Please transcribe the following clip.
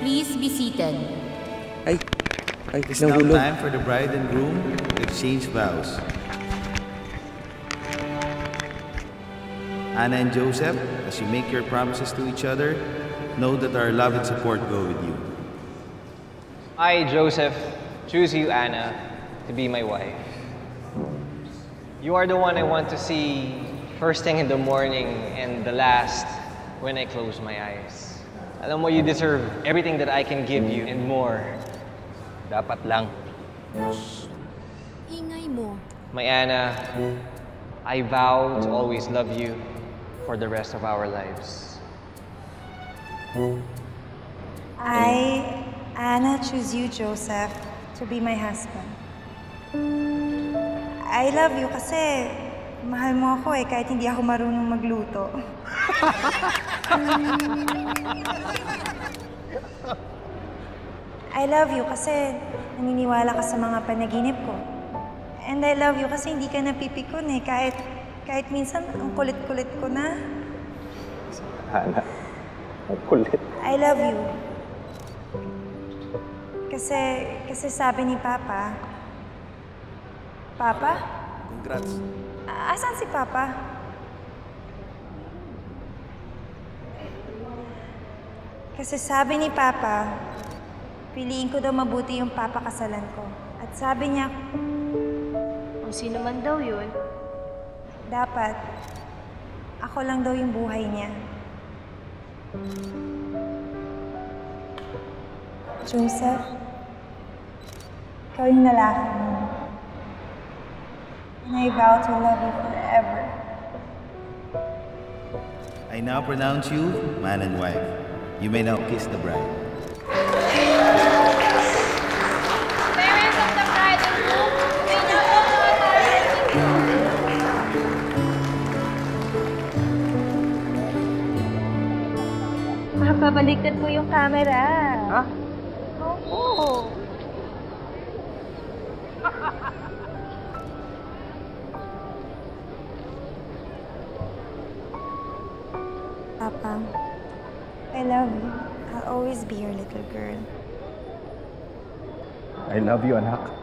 Please be seated. Ay, It's now time for the bride and groom to exchange vows. Anna and Joseph, as you make your promises to each other, know that our love and support go with you. I, Joseph, choose you, Anna, to be my wife. You are the one I want to see first thing in the morning and the last when I close my eyes. Alam mo, you deserve everything that I can give you and more. Dapat lang. Ingay mo. My Anna, I vow to always love you for the rest of our lives. I, Anna, choose you, Joseph, to be my husband. I love you kasi mahal mo ako kahit hindi ako marunong magluto. I love you kasi naniniwala ka sa mga panaginip ko. And I love you kasi hindi ka napipikon kahit minsan ang kulit-kulit ko na. Ana, ang kulit. I love you. Kasi sabi ni Papa. Papa? Congrats. Asan si Papa? Kasi sabi ni Papa, piliin ko daw mabuti yung papakasalan ko. At sabi niya, Kung sino man daw yun, dapat ako lang daw yung buhay niya. Joseph, ikaw yung lalaki mo. And I vow to love you forever. I now pronounce you man and wife. You may now kiss the bride. parents of the bride and groom, may now offer Papabaliktad mo yung camera. Ha? Oo. Papa, I love you. I'll always be your little girl. I love you, anak.